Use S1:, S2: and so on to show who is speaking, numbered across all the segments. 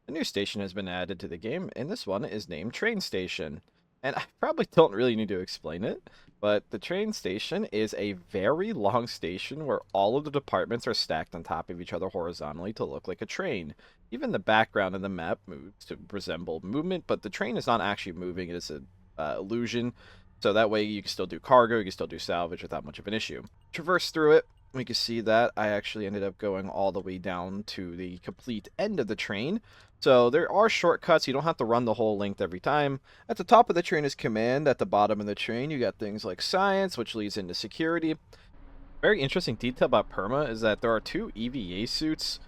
S1: A new station has been added to the game, and this one is named Train Station. And I probably don't really need to explain it, but the train station is a very long station where all of the departments are stacked on top of each other horizontally to look like a train. Even the background in the map moves to resemble movement, but the train is not actually moving, it is an illusion. So that way you can still do cargo, you can still do salvage without much of an issue. Traverse through it, we can see that I actually ended up going all the way down to the complete end of the train. So there are shortcuts, you don't have to run the whole length every time. At the top of the train is command, at the bottom of the train you got things like science, which leads into security. Very interesting detail about perma is that there are two EVA suits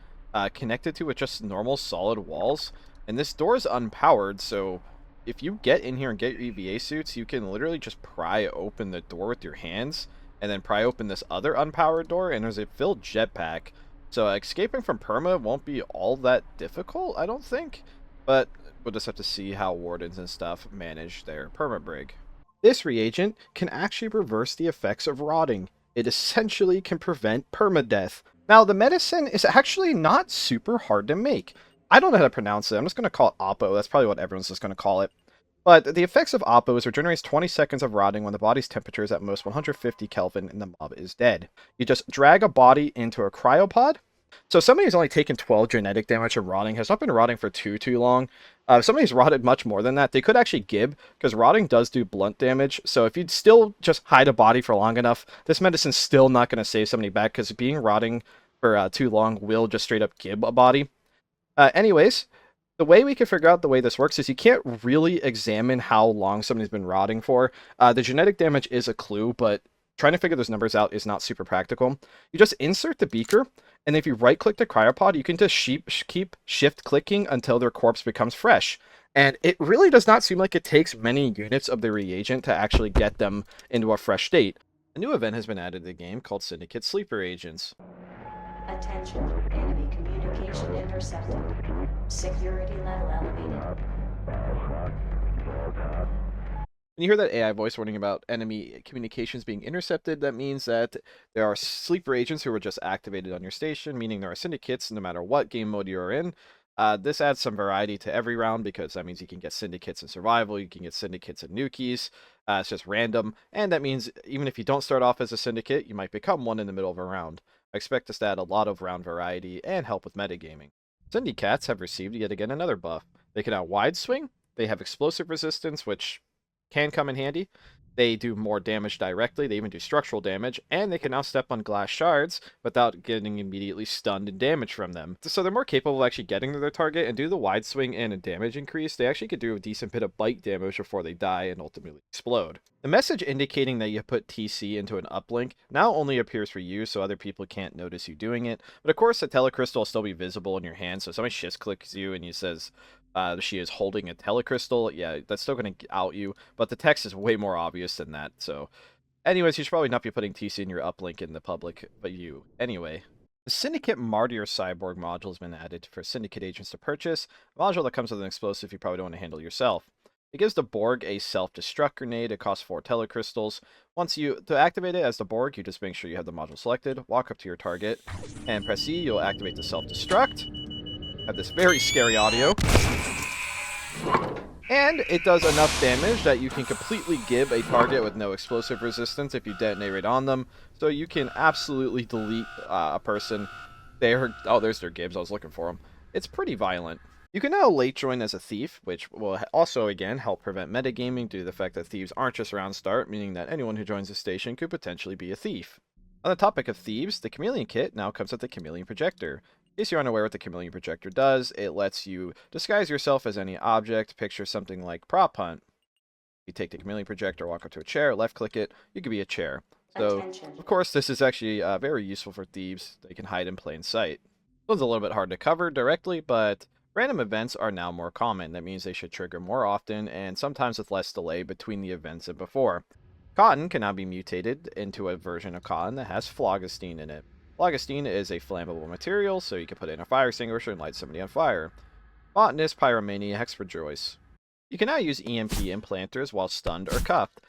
S1: connected to with just normal solid walls, and this door is unpowered, so if you get in here and get your EVA suits, you can literally just pry open the door with your hands, and then pry open this other unpowered door, and there's a filled jetpack. So escaping from perma won't be all that difficult, I don't think. But we'll just have to see how wardens and stuff manage their perma brig. This reagent can actually reverse the effects of rotting. It essentially can prevent permadeath. Now, the medicine is actually not super hard to make. I don't know how to pronounce it. I'm just going to call it Oppo. That's probably what everyone's just going to call it. But the effects of Oppo is regenerates 20 seconds of rotting when the body's temperature is at most 150 Kelvin and the mob is dead. You just drag a body into a cryopod. So somebody who's only taken 12 genetic damage from rotting has not been rotting for too long. If somebody's rotted much more than that, they could actually gib, because rotting does do blunt damage. So if you'd still just hide a body for long enough, this medicine's still not going to save somebody back, because being rotting for too long will just straight up gib a body. Anyways, the way we can figure out the way this works is you can't really examine how long somebody's been rotting for. The genetic damage is a clue, but trying to figure those numbers out is not super practical. You just insert the beaker, and if you right-click the cryopod, you can just keep shift-clicking until their corpse becomes fresh. And it really does not seem like it takes many units of the reagent to actually get them into a fresh state. A new event has been added to the game called Syndicate Sleeper Agents.
S2: Attention, enemy communication intercepted. Security level elevated.
S1: When you hear that AI voice warning about enemy communications being intercepted, that means that there are sleeper agents who were just activated on your station, meaning there are syndicates no matter what game mode you're in. This adds some variety to every round, because that means you can get syndicates in survival, you can get syndicates in nukies, it's just random, and that means even if you don't start off as a syndicate, you might become one in the middle of a round. I expect this to add a lot of round variety and help with metagaming. Syndicats have received yet again another buff. They can now wide swing, they have explosive resistance, which can come in handy. They do more damage directly, they even do structural damage, and they can now step on glass shards without getting immediately stunned and damaged from them. So they're more capable of actually getting to their target, and due to the wide swing and a damage increase, they actually could do a decent bit of bite damage before they die and ultimately explode. The message indicating that you put TC into an uplink now only appears for you, so other people can't notice you doing it. But of course, the telecrystal will still be visible in your hand, so if somebody shift clicks you and you says, she is holding a telecrystal, yeah, that's still going to out you, but the text is way more obvious than that. So anyways, you should probably not be putting TC in your uplink in the public, but you. Anyway, the Syndicate Martyr cyborg module has been added for Syndicate agents to purchase, a module that comes with an explosive you probably don't want to handle yourself. It gives the Borg a self-destruct grenade. It costs 4 telecrystals. To activate it as the Borg, you just make sure you have the module selected, walk up to your target, and press E. You'll activate the self-destruct. Have this very scary audio. And it does enough damage that you can completely gib a target with no explosive resistance if you detonate it on them. So you can absolutely delete a person. There's their gibs. I was looking for them. It's pretty violent. You can now late join as a thief, which will also, again, help prevent metagaming due to the fact that thieves aren't just round start, meaning that anyone who joins the station could potentially be a thief. On the topic of thieves, the Chameleon kit now comes with the Chameleon Projector. In case you're unaware what the Chameleon Projector does, it lets you disguise yourself as any object. Picture something like prop hunt. You take the Chameleon Projector, walk up to a chair, left-click it, you could be a chair. So,
S2: Attention.
S1: of course, this is actually very useful for thieves. They can hide in plain sight. This one's a little bit hard to cover directly, but random events are now more common. That means they should trigger more often, and sometimes with less delay between the events than before. Cotton can now be mutated into a version of cotton that has phlogiston in it. Phlogiston is a flammable material, so you can put it in a fire extinguisher and light somebody on fire. Botanist pyromaniacs rejoice. You can now use EMP implanters while stunned or cuffed.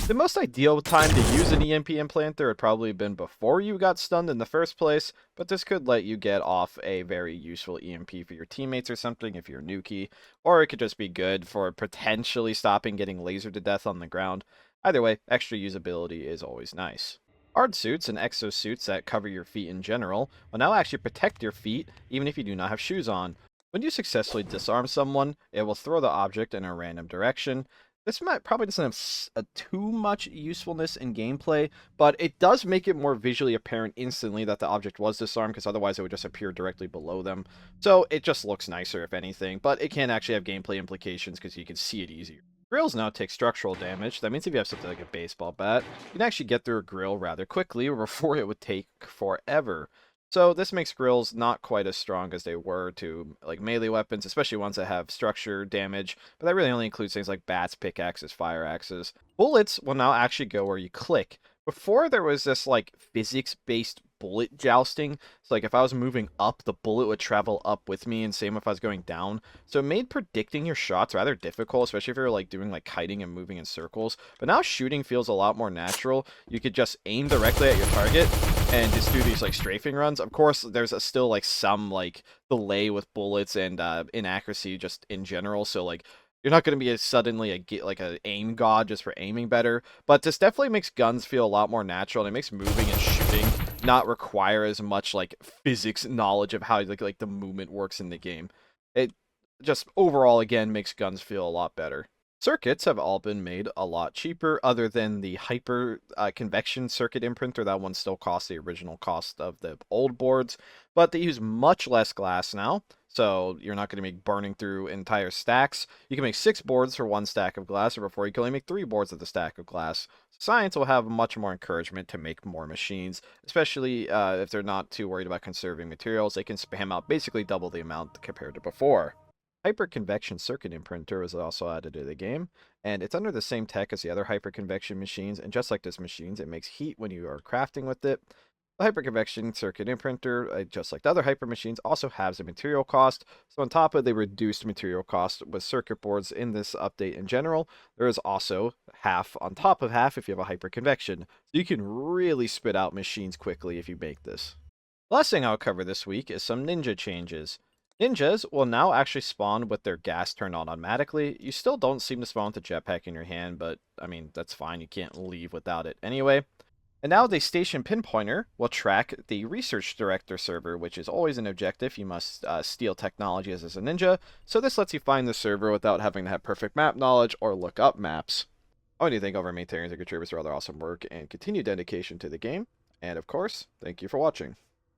S1: The most ideal time to use an EMP implanter would probably have been before you got stunned in the first place, but this could let you get off a very useful EMP for your teammates or something if you're nukey, or it could just be good for potentially stopping getting lasered to death on the ground. Either way, extra usability is always nice. Hardsuits and exosuits that cover your feet in general will now actually protect your feet even if you do not have shoes on. When you successfully disarm someone, it will throw the object in a random direction. This probably doesn't have too much usefulness in gameplay, but it does make it more visually apparent instantly that the object was disarmed, because otherwise it would just appear directly below them. So it just looks nicer, if anything, but it can actually have gameplay implications because you can see it easier. Grills now take structural damage. That means if you have something like a baseball bat, you can actually get through a grill rather quickly, before it would take forever. So this makes grills not quite as strong as they were to like melee weapons, especially ones that have structure damage, but that really only includes things like bats, pickaxes, fire axes. Bullets will now actually go where you click. Before there was this like physics-based bullet jousting, so like if I was moving up, the bullet would travel up with me, and same if I was going down. So it made predicting your shots rather difficult, especially if you're like doing like kiting and moving in circles. But now shooting feels a lot more natural. You could just aim directly at your target and just do these like strafing runs. Of course, there's still like some like delay with bullets and inaccuracy just in general. So like you're not going to be suddenly a aim god just for aiming better, but this definitely makes guns feel a lot more natural, and it makes moving and shooting not require as much like physics knowledge of how like the movement works in the game. It just overall again makes guns feel a lot better. Circuits have all been made a lot cheaper, other than the Hyperconvection circuit imprinter. That one still costs the original cost of the old boards, but they use much less glass now, so you're not going to be burning through entire stacks. You can make 6 boards for 1 stack of glass, or before you can only make 3 boards of the stack of glass. Science will have much more encouragement to make more machines, especially if they're not too worried about conserving materials. They can spam out basically double the amount compared to before. Hyperconvection circuit imprinter was also added to the game, and it's under the same tech as the other hyperconvection machines, and just like this machines, it makes heat when you are crafting with it. The hyperconvection circuit imprinter, just like the other hyper machines, also has a material cost. So on top of the reduced material cost with circuit boards in this update in general, there is also half on top of half if you have a hyperconvection. So you can really spit out machines quickly if you make this. The last thing I'll cover this week is some ninja changes. Ninjas will now actually spawn with their gas turned on automatically. You still don't seem to spawn with the jetpack in your hand, but I mean, that's fine. You can't leave without it anyway. And now the station Pinpointer will track the research director server, which is always an objective. You must steal technology as a ninja, so this lets you find the server without having to have perfect map knowledge or look up maps. I want to thank all of our maintainers and contributors for all their awesome work and continued dedication to the game. And of course, thank you for watching.